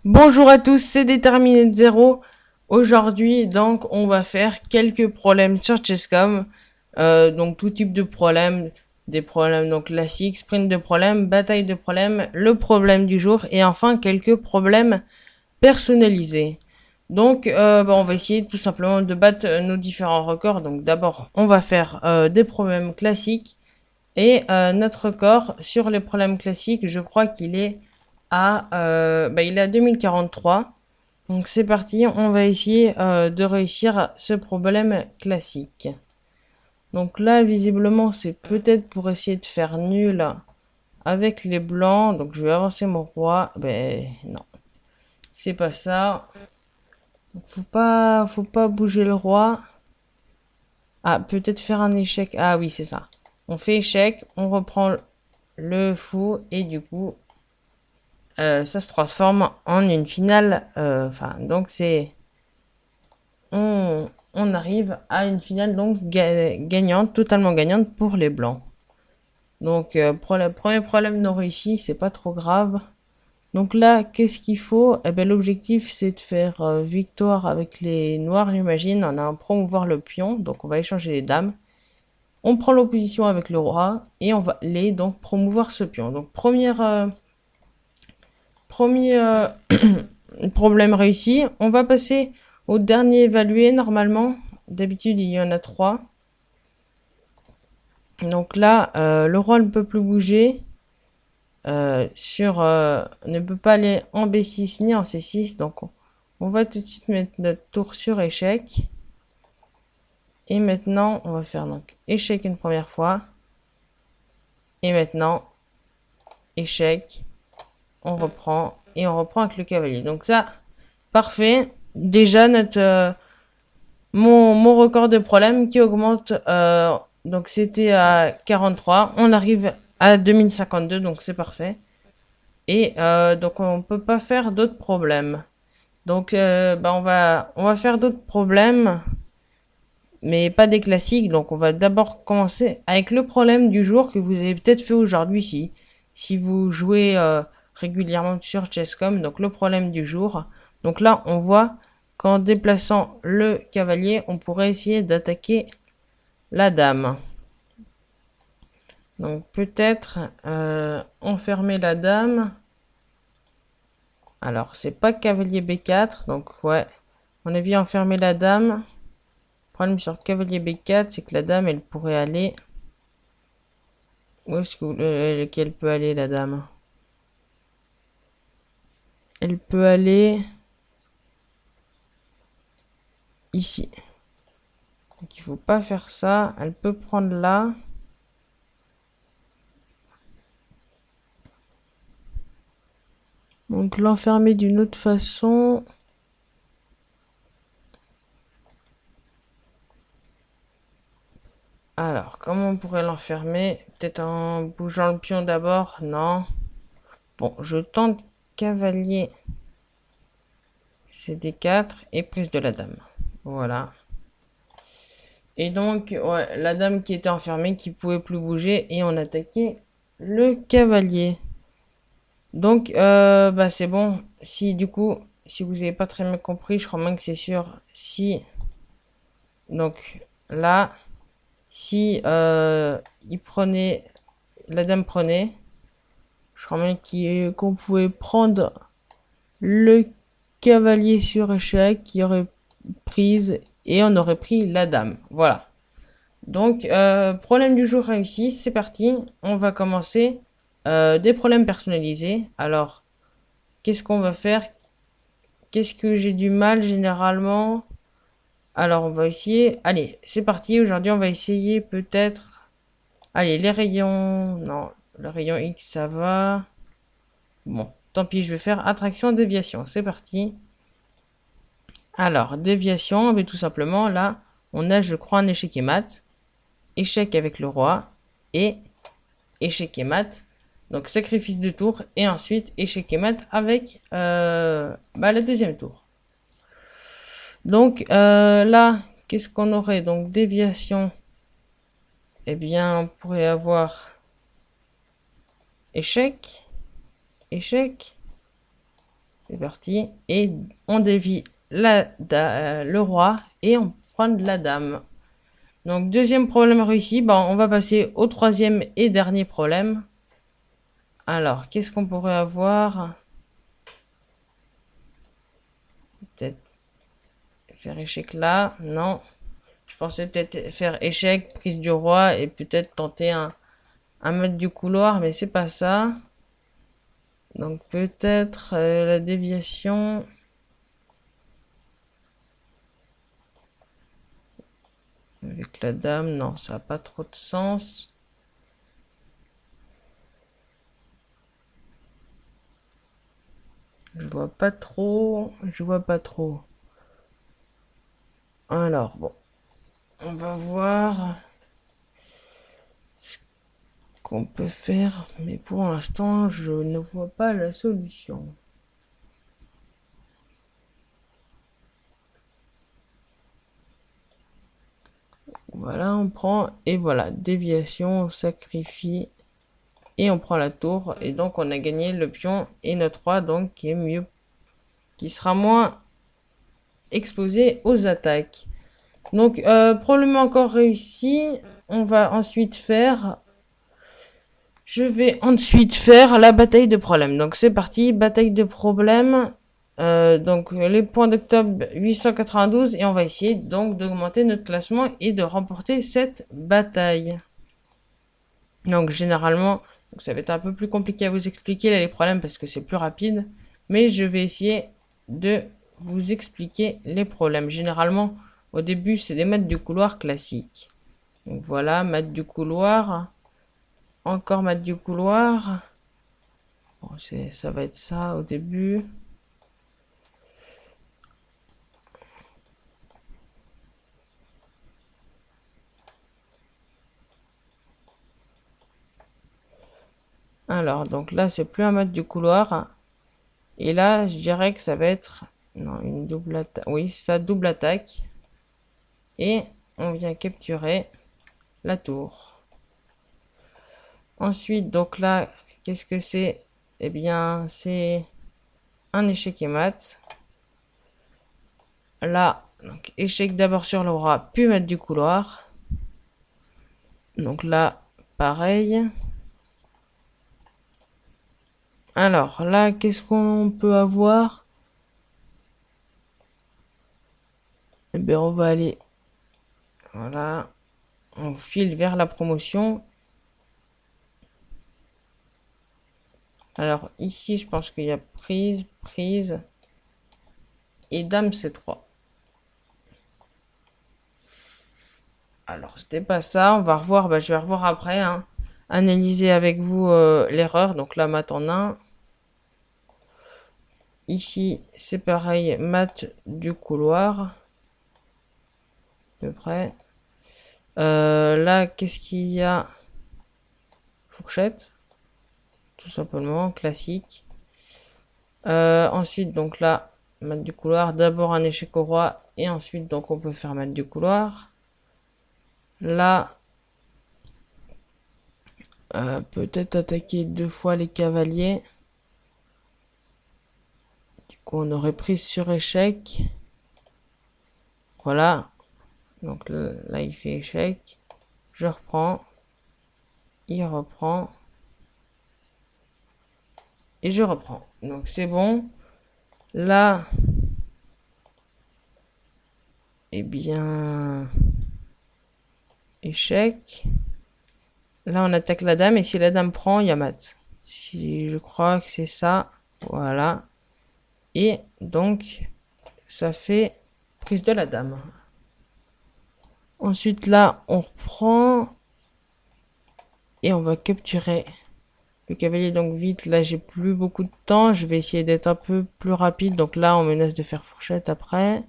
Bonjour à tous, c'est Déterminé de Zéro. Aujourd'hui, donc, on va faire quelques problèmes sur Chesscom. Donc, tout type de problèmes, des problèmes donc classiques, sprint de problèmes, bataille de problèmes, le problème du jour et enfin quelques problèmes personnalisés. Donc, on va essayer tout simplement de battre nos différents records. Donc, d'abord, on va faire des problèmes classiques et notre record sur les problèmes classiques, je crois qu'il est il est à 2043. Donc c'est parti, on va essayer de réussir ce problème classique. Donc là, visiblement, c'est peut-être pour essayer de faire nul avec les blancs. Donc je vais avancer mon roi. Ben non, c'est pas ça. Donc, faut pas bouger le roi. Ah, peut-être faire un échec. Ah oui, c'est ça. On fait échec, on reprend le fou et du coup, ça se transforme en une finale. Donc c'est on arrive à une finale donc gagnante, totalement gagnante pour les blancs. Donc pour le premier problème non réussi, c'est pas trop grave. Donc là, qu'est-ce qu'il faut? Eh ben l'objectif c'est de faire victoire avec les noirs, j'imagine. On a un promouvoir le pion, donc on va échanger les dames. On prend l'opposition avec le roi et on va les donc promouvoir ce pion. Donc premier problème réussi. On va passer au dernier évalué normalement. D'habitude, il y en a 3. Donc là, le roi ne peut plus bouger. Ne peut pas aller en B6 ni en C6. Donc on va tout de suite mettre notre tour sur échec. Et maintenant, on va faire donc échec une première fois. Et maintenant, échec. On reprend. Et on reprend avec le cavalier. Donc ça, parfait. Déjà, mon record de problème qui augmente. Donc c'était à 43. On arrive à 2052, donc c'est parfait. Et donc on peut pas faire d'autres problèmes. Donc on va faire d'autres problèmes, mais pas des classiques. Donc on va d'abord commencer avec le problème du jour que vous avez peut-être fait aujourd'hui si vous jouez régulièrement sur Chesscom. Donc le problème du jour. Donc là on voit qu'en déplaçant le cavalier, on pourrait essayer d'attaquer la dame. Donc peut-être enfermer la dame. Alors c'est pas cavalier B4, donc ouais. On a vu enfermer la dame. Le problème sur cavalier B4, c'est que la dame, elle pourrait aller. Où est-ce qu'elle peut aller, la dame? Elle peut aller ici. Donc il faut pas faire ça. Elle peut prendre là. Donc l'enfermer d'une autre façon. Alors, comment on pourrait l'enfermer? Peut-être en bougeant le pion d'abord? Non. Bon, je tente cavalier CD4 et prise de la dame. Voilà. Et donc, ouais, la dame qui était enfermée, qui pouvait plus bouger, et on attaquait le cavalier. Donc, c'est bon. Si du coup, si vous n'avez pas très bien compris, je crois même que c'est sûr. Si, donc là, si il prenait, la dame prenait, je crois même qu'on pouvait prendre le cavalier sur échec, qui aurait prise, et on aurait pris la dame. Voilà. Donc, problème du jour réussi, c'est parti. On va commencer des problèmes personnalisés. Alors, qu'est-ce qu'on va faire? Qu'est-ce que j'ai du mal généralement? Alors, on va essayer. Allez, c'est parti. Aujourd'hui, on va essayer peut-être. Allez, les rayons. Non, le rayon X, ça va. Bon, tant pis, je vais faire attraction, déviation. C'est parti. Alors, déviation, mais tout simplement, là, on a, je crois, un échec et mat. Échec avec le roi. Et échec et mat. Donc sacrifice de tour et ensuite échec et mat avec la deuxième tour. Donc là, qu'est-ce qu'on aurait? Donc déviation. Eh bien, on pourrait avoir échec, échec. C'est parti. Et on dévie le roi et on prend de la dame. Donc, deuxième problème réussi. Bon, on va passer au troisième et dernier problème. Alors, qu'est-ce qu'on pourrait avoir? Peut-être faire échec là. Non. Je pensais peut-être faire échec, prise du roi et peut-être tenter un mètre du couloir, mais c'est pas ça. Donc peut-être la déviation. Avec la dame, non, ça n'a pas trop de sens. Je vois pas trop. Je vois pas trop. Alors, bon. On va voir ce qu'on peut faire. Mais pour l'instant, je ne vois pas la solution. Voilà, on prend. Et voilà, déviation, on sacrifie. Et on prend la tour. Et donc, on a gagné le pion et notre roi, donc, qui est mieux. Qui sera moins exposé aux attaques. Donc, probablement encore réussi. On va ensuite faire... Je vais ensuite faire la bataille de problèmes. Donc, c'est parti. Bataille de problèmes. Donc, les points d'octobre 892. Et on va essayer donc d'augmenter notre classement et de remporter cette bataille. Donc, généralement, donc ça va être un peu plus compliqué à vous expliquer là, les problèmes parce que c'est plus rapide. Mais je vais essayer de vous expliquer les problèmes. Généralement, au début, c'est des maths du couloir classiques. Donc voilà, maths du couloir. Encore maths du couloir. Bon, ça va être ça au début. Alors, donc là, c'est plus un maths du couloir. Et là, je dirais que ça va être... Non, une double attaque. Oui, ça, double attaque. Et on vient capturer la tour. Ensuite, donc là, qu'est-ce que c'est? Eh bien, c'est un échec et mat. Là, donc, échec d'abord sur le roi, puis mat du couloir. Donc là, pareil. Alors là, qu'est-ce qu'on peut avoir? Eh bien, on va aller... Voilà. On file vers la promotion. Alors ici, je pense qu'il y a prise, prise. Et dame C3. Alors, c'était pas ça. On va revoir. Bah, je vais revoir après. Hein. Analyser avec vous l'erreur. Donc là, mat en 1. Ici, c'est pareil. Mat du couloir. À peu près. Là, qu'est-ce qu'il y a? Fourchette. Tout simplement. Classique. Ensuite, donc là, mat du couloir. D'abord un échec au roi. Et ensuite, donc, on peut faire mat du couloir. Là, peut-être attaquer 2 fois les cavaliers. Du coup, on aurait pris sur échec. Voilà. Donc là, il fait échec. Je reprends. Il reprend. Et je reprends. Donc c'est bon. Là, eh bien, échec. Là, on attaque la dame. Et si la dame prend, il y a mat. Si je crois que c'est ça. Voilà. Et donc, ça fait prise de la dame. Ensuite, là, on reprend. Et on va capturer le cavalier. Donc vite, là, j'ai plus beaucoup de temps. Je vais essayer d'être un peu plus rapide. Donc là, on menace de faire fourchette après.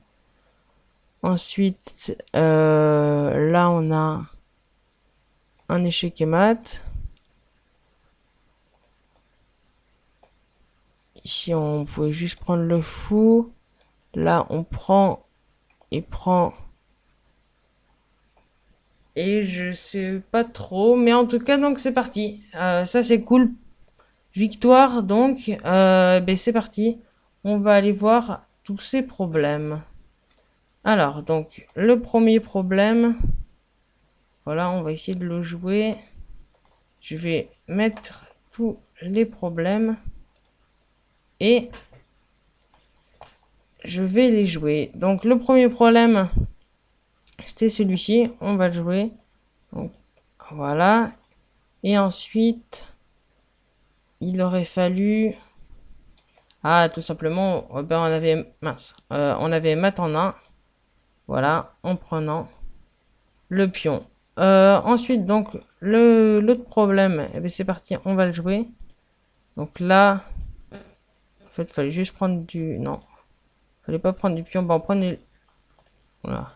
Ensuite, là, on a un échec et mat. Ici, on pouvait juste prendre le fou. Là, on prend et prend. Et je sais pas trop. Mais en tout cas, donc c'est parti. Ça, c'est cool. Victoire, donc. Ben, c'est parti. on va aller voir tous ces problèmes. Alors, donc, le premier problème, voilà, on va essayer de le jouer. Je vais mettre tous les problèmes et je vais les jouer. Donc, le premier problème, c'était celui-ci. On va le jouer. Donc, voilà. Et ensuite, il aurait fallu... Ah, tout simplement, ben, on avait... Mince. On avait maths en 1. Voilà, en prenant le pion. Ensuite, donc, l'autre problème, eh bien, c'est parti, on va le jouer. Donc là, en fait, il fallait juste prendre du... Non, fallait pas prendre du pion. Bon, prenez... Voilà.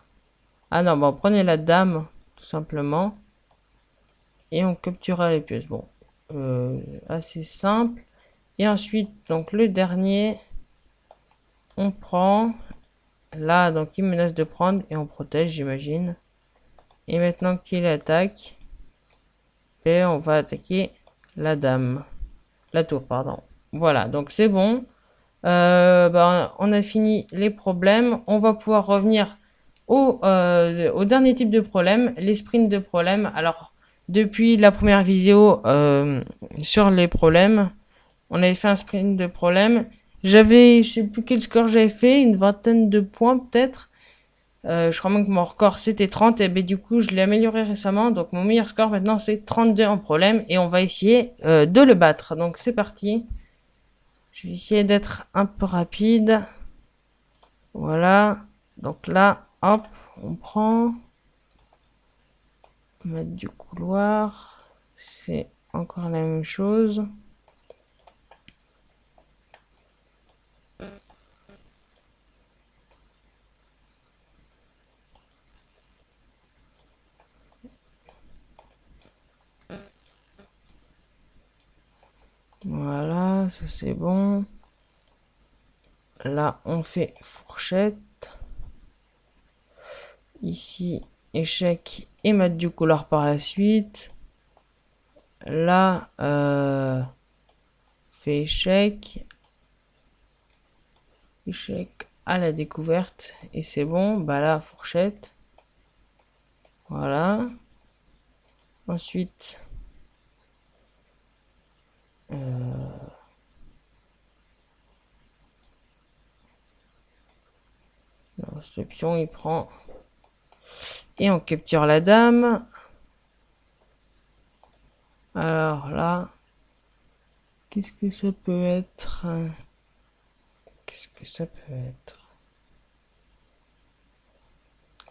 Ah non, bon, prenez la dame, tout simplement. Et on capturera les pièces. Bon, assez simple. Et ensuite, donc, le dernier, on prend... Là, donc, il menace de prendre et on protège, j'imagine. Et maintenant qu'il attaque, et on va attaquer la dame. La tour, pardon. Voilà, donc c'est bon. Ben, on a fini les problèmes. On va pouvoir revenir au dernier type de problème, les sprints de problèmes. Alors, depuis la première vidéo sur les problèmes, on avait fait un sprint de problèmes. J'avais, je sais plus quel score j'avais fait, une vingtaine de points peut-être. Je crois même que mon record c'était 30 et ben, du coup je l'ai amélioré récemment. Donc mon meilleur score maintenant c'est 32 en problème et on va essayer de le battre. Donc c'est parti. Je vais essayer d'être un peu rapide. Voilà. Donc là, hop, on prend. Mettre du couloir. C'est encore la même chose. Voilà, ça c'est bon. Là, on fait fourchette. Ici, échec et mettre du couloir par la suite. Là, fait échec. Échec à la découverte. Et c'est bon. Bah là, fourchette. Voilà. Ensuite, ce pion, il prend. Et on capture la dame. Alors là, qu'est-ce que ça peut être? Qu'est-ce que ça peut être?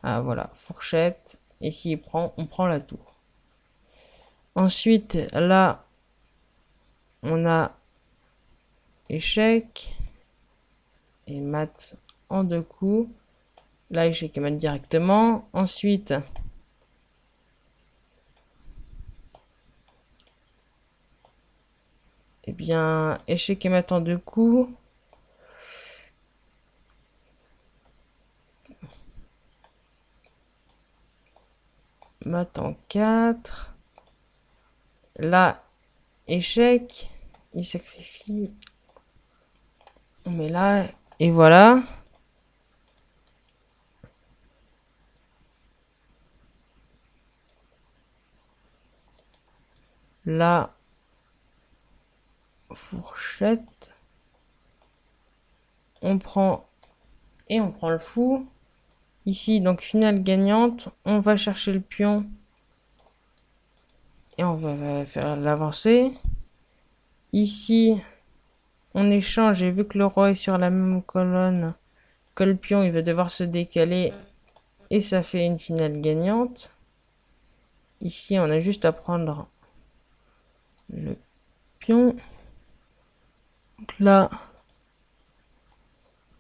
Ah voilà, fourchette. Et s'il prend, on prend la tour. Ensuite, là, on a échec et mat en 2 coups. Là, échec et mat directement. Ensuite, eh bien, échec et mat en 2 coups. Mat en 4. Là, échec. Il sacrifie. On met là. Et voilà. Là, fourchette. On prend et on prend le fou. Ici, donc finale gagnante. On va chercher le pion. Et on va faire l'avancée. Ici, on échange. Et vu que le roi est sur la même colonne que le pion, il va devoir se décaler. Et ça fait une finale gagnante. Ici, on a juste à prendre le pion. Donc là,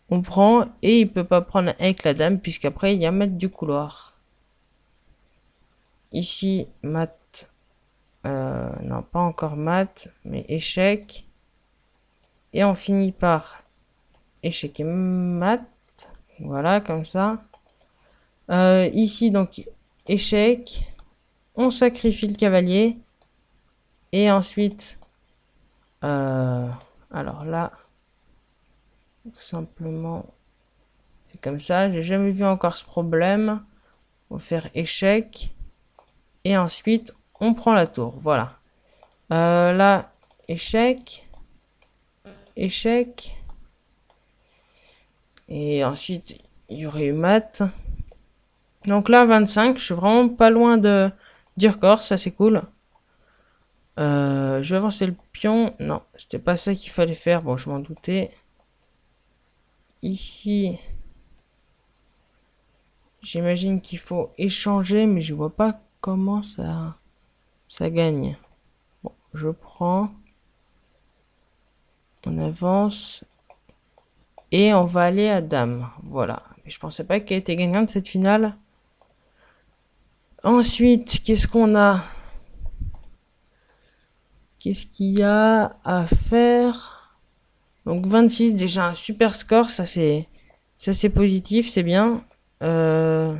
on prend et il peut pas prendre avec la dame puisqu'après il y a mat du couloir. Ici, mat. Non, pas encore mat, mais échec. Et on finit par échec et mat. Voilà, comme ça. Ici, donc, échec. On sacrifie le cavalier. Et ensuite, alors là, Tout simplement, c'est comme ça. J'ai jamais vu encore ce problème. On va faire échec. Et ensuite, on prend la tour. Voilà. Là, échec. Échec. Et ensuite, il y aurait eu mat. Donc là, 25. Je suis vraiment pas loin du record. Ça, c'est cool. Je vais avancer le pion. Non, c'était pas ça qu'il fallait faire. Bon, je m'en doutais. Ici, j'imagine qu'il faut échanger, mais je vois pas comment ça gagne. Bon, je prends. On avance. Et on va aller à dame. Voilà. Mais je pensais pas qu'elle était gagnante cette finale. Ensuite, qu'est-ce qu'on a? Qu'est-ce qu'il y a à faire? Donc 26, déjà un super score. Ça c'est positif, c'est bien. Je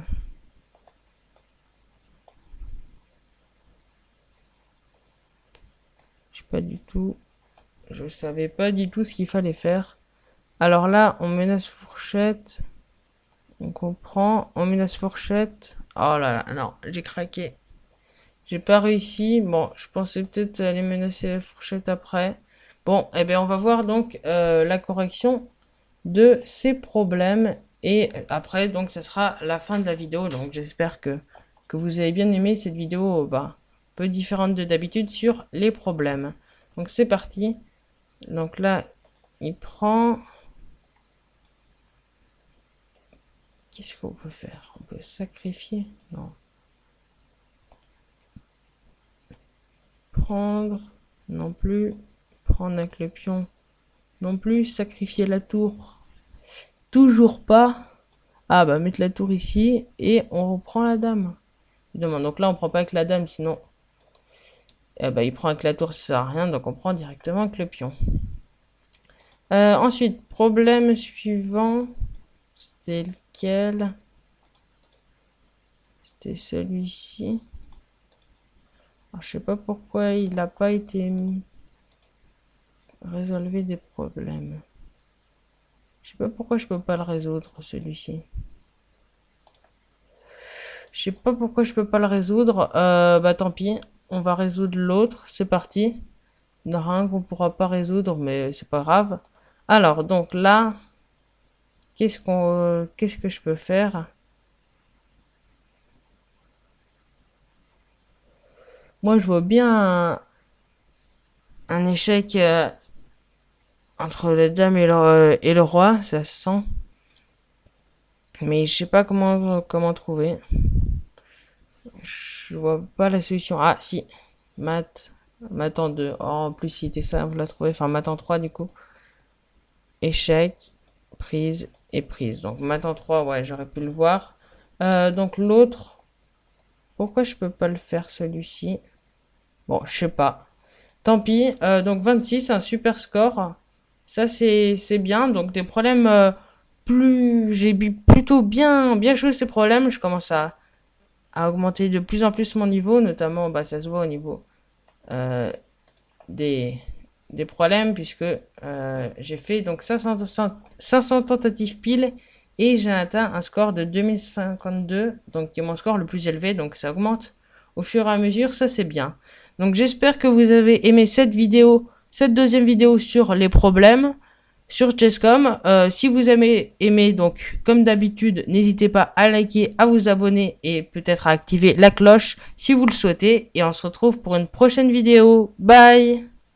sais pas du tout. Je savais pas du tout ce qu'il fallait faire. Alors là, on menace fourchette. On comprend. On menace fourchette. Oh là là, non, j'ai craqué. J'ai pas réussi. Bon, je pensais peut-être aller menacer la fourchette après. Bon, eh bien, on va voir donc la correction de ces problèmes. Et après, donc, ça sera la fin de la vidéo. Donc, j'espère que vous avez bien aimé cette vidéo, un peu différente de d'habitude sur les problèmes. Donc, c'est parti. Donc là, il prend... Qu'est-ce qu'on peut faire? On peut sacrifier? Non. Prendre? Non plus. Prendre avec le pion? Non plus. Sacrifier la tour? Toujours pas. Ah bah mettre la tour ici et on reprend la dame. Évidemment, donc là on prend pas avec la dame, sinon il prend avec la tour, ça sert à rien, donc on prend directement avec le pion. Ensuite, problème suivant. C'était lequel? C'était celui-ci. Je sais pas pourquoi il n'a pas été résolu des problèmes. Je sais pas pourquoi je peux pas le résoudre, celui-ci. Je sais pas pourquoi je peux pas le résoudre. Bah tant pis. On va résoudre l'autre. C'est parti. Il n'y en a un qu'on pourra pas résoudre, mais c'est pas grave. Alors, donc là, qu'est-ce que je peux faire? Moi, je vois bien un échec entre la dame et le roi, ça se sent. Mais je sais pas comment trouver. Je vois pas la solution. Ah, si. Mat en 2. Oh, en plus, il était simple à trouver. Enfin, mat en 3, du coup. Échec, prise et prise. Donc, mat en 3, ouais, j'aurais pu le voir. Donc, l'autre. Pourquoi je peux pas le faire, celui-ci? Bon, je sais pas. Tant pis. Donc, 26, un super score. Ça, c'est bien. Donc, des problèmes j'ai plutôt bien joué ces problèmes. Je commence à augmenter de plus en plus mon niveau, notamment, ça se voit au niveau des problèmes, puisque j'ai fait donc 500 tentatives pile et j'ai atteint un score de 2052, donc qui est mon score le plus élevé, donc ça augmente au fur et à mesure, ça c'est bien. Donc j'espère que vous avez aimé cette deuxième vidéo sur les problèmes sur Chesscom. Si vous avez aimé, donc comme d'habitude, n'hésitez pas à liker, à vous abonner et peut-être à activer la cloche si vous le souhaitez. Et on se retrouve pour une prochaine vidéo. Bye!